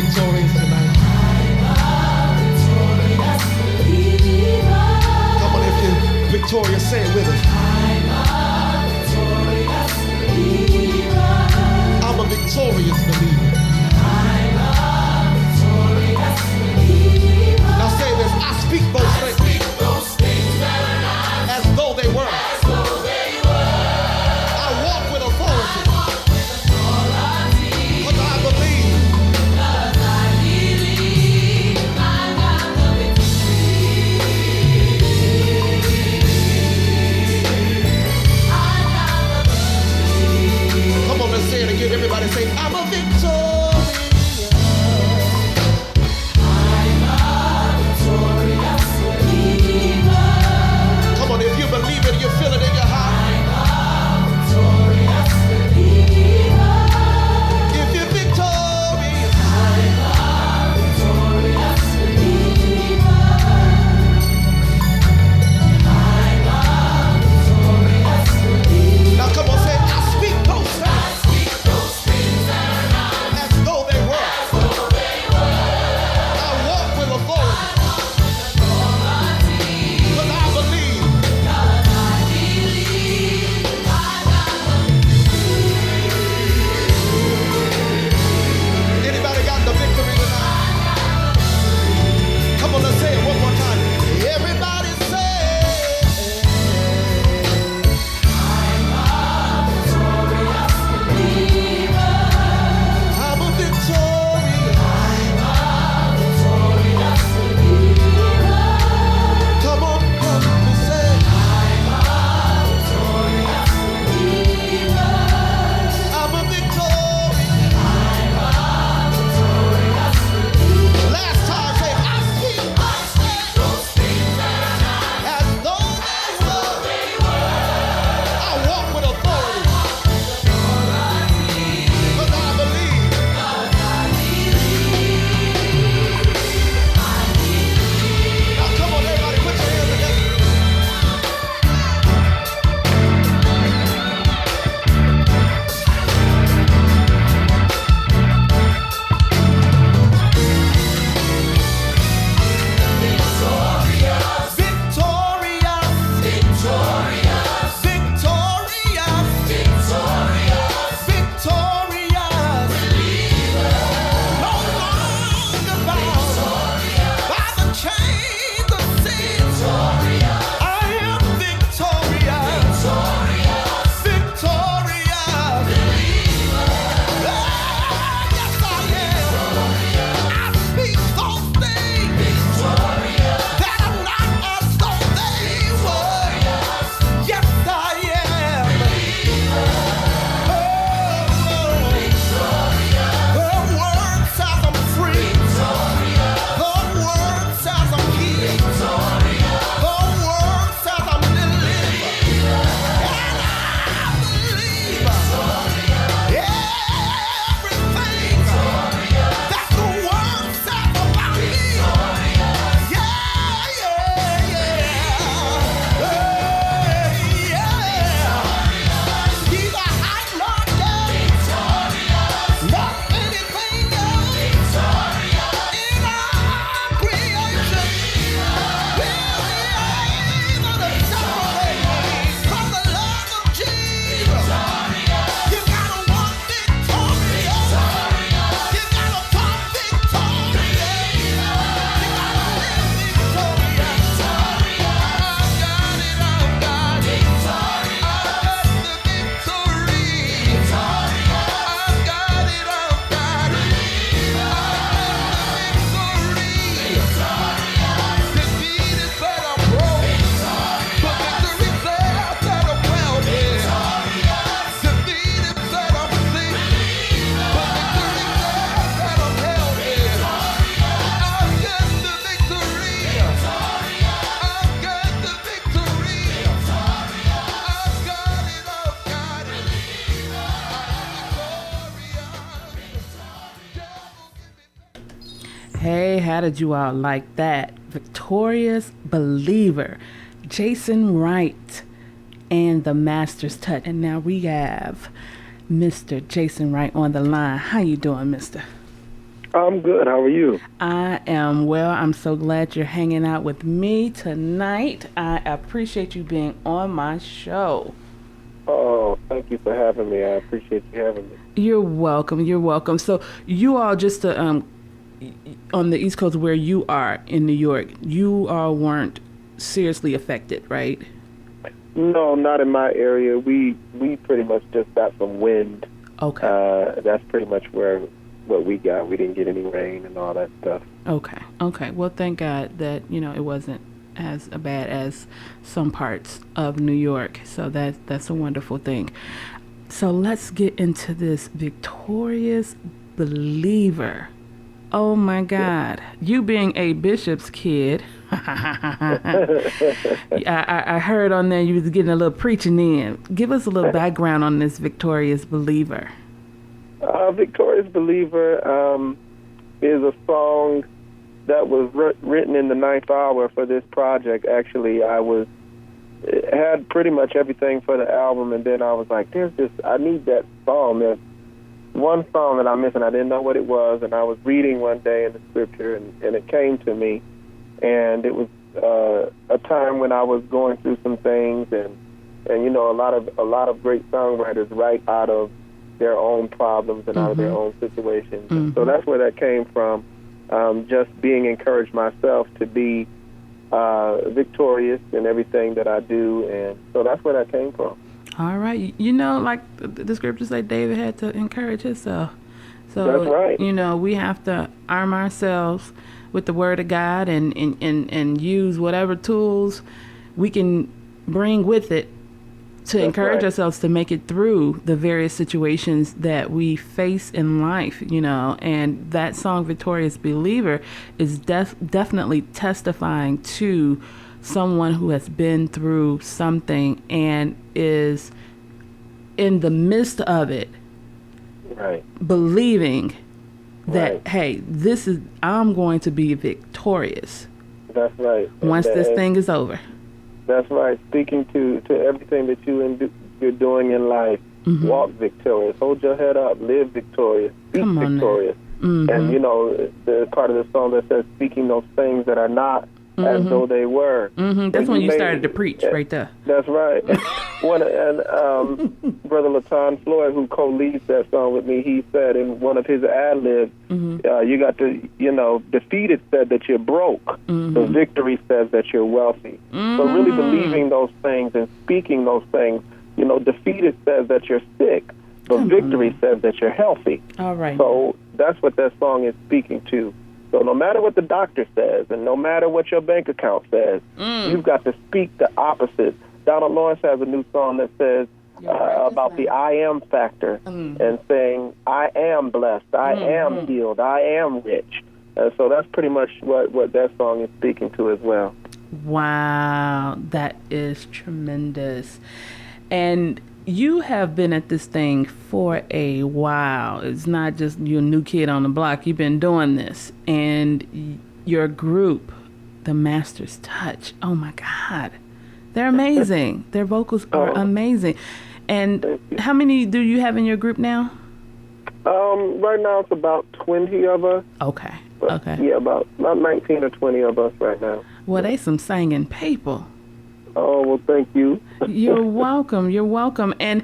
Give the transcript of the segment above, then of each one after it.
victorious tonight? Come on, if you're victorious, say it with us. I'm a victorious believer. Now say this, I speak those things as though they were. I walk with authority. Because I believe. Come on, let's say it again. Everybody say, I'm a victorious. Come on, if you believe it, you feel it in your heart. If you're victorious, now come on, say, I speak those things as though they were. I walk with authority. Because I believe. Anybody got the victory tonight? Come on, let's say it one more time. Everybody say, I'm a victorious. Come on, come and say, I'm a victorious. Last time, say, I speak those things as though they were. I walk with authority. Because I believe. Now come on, everybody, put your hands together. Hey, how did you all like that? Victorious Believer, Jason Wright, and the Master's Touch. And now we have Mr. Jason Wright on the line. How you doing, mister? I'm good. How are you? I am well. I'm so glad you're hanging out with me tonight. I appreciate you being on my show. Oh, thank you for having me. I appreciate you having me. You're welcome. You're welcome. So you all just on the East Coast where you are in New York, you all weren't seriously affected, right? No, not in my area. We pretty much just got some wind. Okay. That's pretty much what we got. We didn't get any rain and all that stuff. Okay. Well, thank God that, it wasn't as bad as some parts of New York. So that's a wonderful thing. So let's get into this Victorious Believer. Oh my God. You being a Bishop's kid. I heard on there you was getting a little preaching in. Give us a little background on this Victorious Believer. Victorious Believer is a song that was written in the ninth hour for this project. Actually, it had pretty much everything for the album, and then I was like, I need that song. There's one song that I'm missing. I didn't know what it was, and I was reading one day in the scripture, and it came to me, and it was a time when I was going through some things, and a lot of great songwriters write out of their own problems and out of their own situations. Mm-hmm. So that's where that came from. Just being encouraged myself to be victorious in everything that I do, and so that's where that came from. All right. Like the scriptures say, David had to encourage himself. So, that's right. We have to arm ourselves with the Word of God and use whatever tools we can bring with it to encourage ourselves to make it through the various situations that we face in life, and that song, Victorious Believer, is definitely testifying to someone who has been through something and is in the midst of it, believing that, hey, I'm going to be victorious. That's right. Once this thing is over. That's right. Speaking to everything that you're doing in life, walk victorious, hold your head up, live victorious, speak victorious. And the part of the song that says, speaking those things that are not as though they were. That's when you started to preach right there. That's right. Brother Latan Floyd, who co-leads that song with me, he said in one of his ad-libs, you got to, defeated said that you're broke. The victory says that you're wealthy. So really believing those things and speaking those things, defeated says that you're sick. But victory says that you're healthy. All right. So that's what that song is speaking to. So no matter what the doctor says and no matter what your bank account says, you've got to speak the opposite. Donald Lawrence has a new song that says about the I am factor and saying, I am blessed, I am healed, I am rich. And so that's pretty much what that song is speaking to as well. Wow, that is tremendous. And you have been at this thing for a while. It's not just you're a new kid on the block. You've been doing this. And your group, the Master's Touch, oh my God, they're amazing. Their vocals are amazing. And how many do you have in your group now? Right now it's about 20 of us. Okay. Yeah, about 19 or 20 of us right now. Well, they some singing people. Oh, well, thank you. You're welcome. You're welcome. And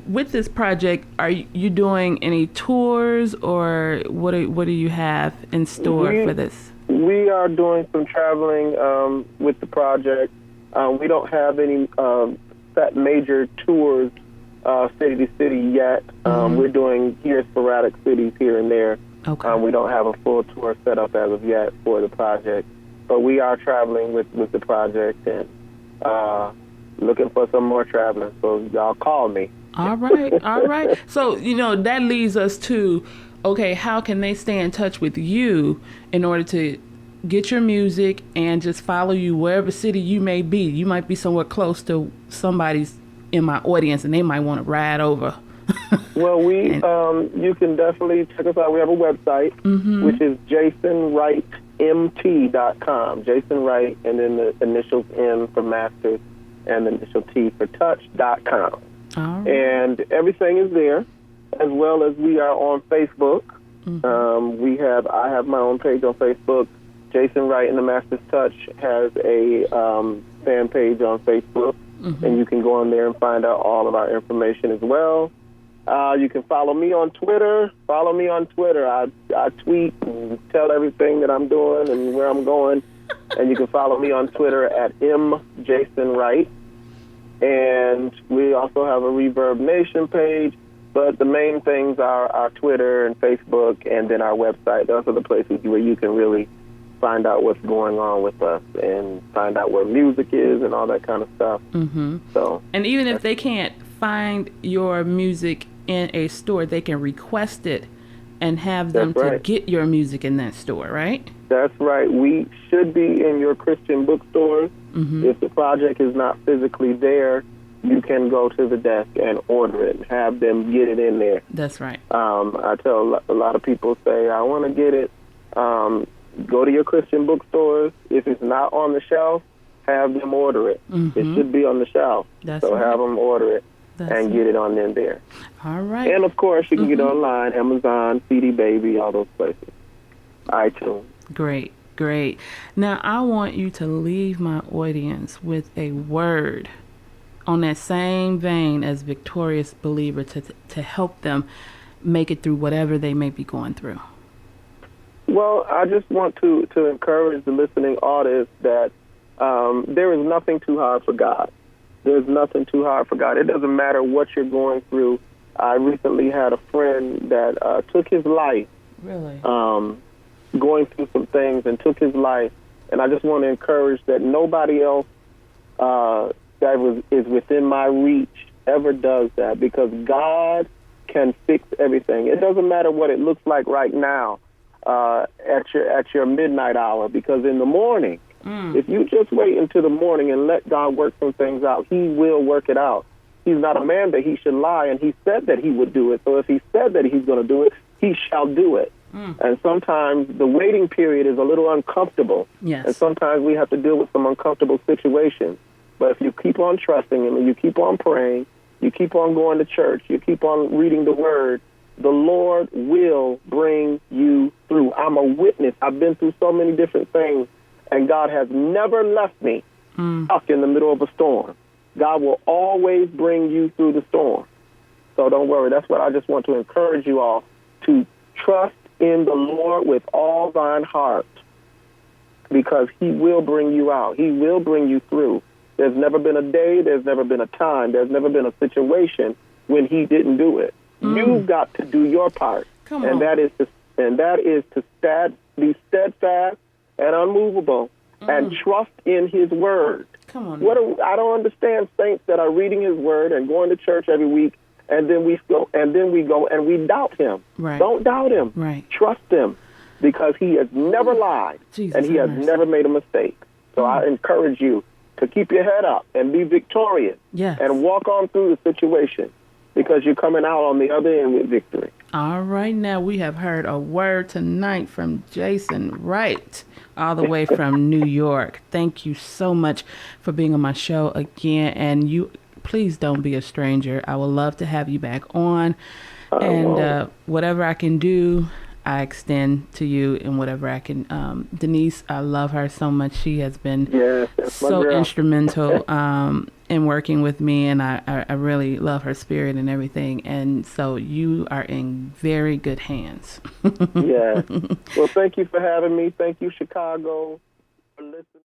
with this project, are you doing any tours, or what do you have in store for this? We are doing some traveling with the project. We don't have any set major tours city to city yet. We're doing sporadic cities here and there. Okay. We don't have a full tour set up as of yet for the project. But we are traveling with the project and looking for some more travelers. So y'all call me. All right. So, that leads us to, okay, how can they stay in touch with you in order to get your music and just follow you wherever city you may be? You might be somewhere close to somebody's in my audience and they might want to ride over. Well, you can definitely check us out. We have a website, which is JasonWrightMT.com. Jason Wright, and then the initials M for Masters and the initial T for Touch.com. All right. And everything is there, as well as we are on Facebook. I have my own page on Facebook. Jason Wright and the Master's Touch has a fan page on Facebook, and you can go on there and find out all of our information as well. You can follow me on Twitter. I tweet and tell everything that I'm doing and where I'm going. And you can follow me on Twitter at @MJasonWright. And we also have a Reverb Nation page. But the main things are our Twitter and Facebook and then our website. Those are the places where you can really find out what's going on with us and find out where music is and all that kind of stuff. So, and even if they can't find your music in a store, they can request it and have them to get your music in that store, right? That's right. We should be in your Christian bookstores. If the project is not physically there, you can go to the desk and order it and have them get it in there. That's right. I tell a lot of people, say, I want to get it. Go to your Christian bookstores. If it's not on the shelf, have them order it. It should be on the shelf. Have them order it and get it on in there. All right. And, of course, you can get online, Amazon, CD Baby, all those places, iTunes. Great. Now, I want you to leave my audience with a word on that same vein as Victorious Believer to help them make it through whatever they may be going through. Well, I just want to encourage the listening audience that there is nothing too hard for God. There's nothing too hard for God. It doesn't matter what you're going through. I recently had a friend that took his life. Really? Going through some things and took his life. And I just want to encourage that nobody else that is within my reach ever does that, because God can fix everything. It doesn't matter what it looks like right now at your midnight hour, because in the morning, if you just wait until the morning and let God work some things out, he will work it out. He's not a man that he should lie, and he said that he would do it. So if he said that he's going to do it, he shall do it. And sometimes the waiting period is a little uncomfortable. Yes. And sometimes we have to deal with some uncomfortable situations. But if you keep on trusting him and you keep on praying, you keep on going to church, you keep on reading the word, the Lord will bring you through. I'm a witness. I've been through so many different things, and God has never left me stuck in the middle of a storm. God will always bring you through the storm. So don't worry. That's what I just want to encourage you all to trust in the Lord with all thine heart, because he will bring you out. He will bring you through. There's never been a day, there's never been a time, there's never been a situation when he didn't do it. You've got to do your part. And that is to be steadfast and unmovable and trust in his word. Come on. I don't understand saints that are reading his word and going to church every week, and then we go and we doubt him. Right. Don't doubt him. Right. Trust him, because he has never lied and he has never made a mistake. So I encourage you to keep your head up and be victorious and walk on through the situation, because you're coming out on the other end with victory. All right, now we have heard a word tonight from Jason Wright, all the way from New York. Thank you so much for being on my show again, and you please don't be a stranger. I would love to have you back on, and whatever I can do, I extend to you, and whatever I can. Denise, I love her so much. She has been so instrumental in working with me, and I really love her spirit and everything. And so you are in very good hands. Yeah. Well, thank you for having me. Thank you, Chicago, for listening.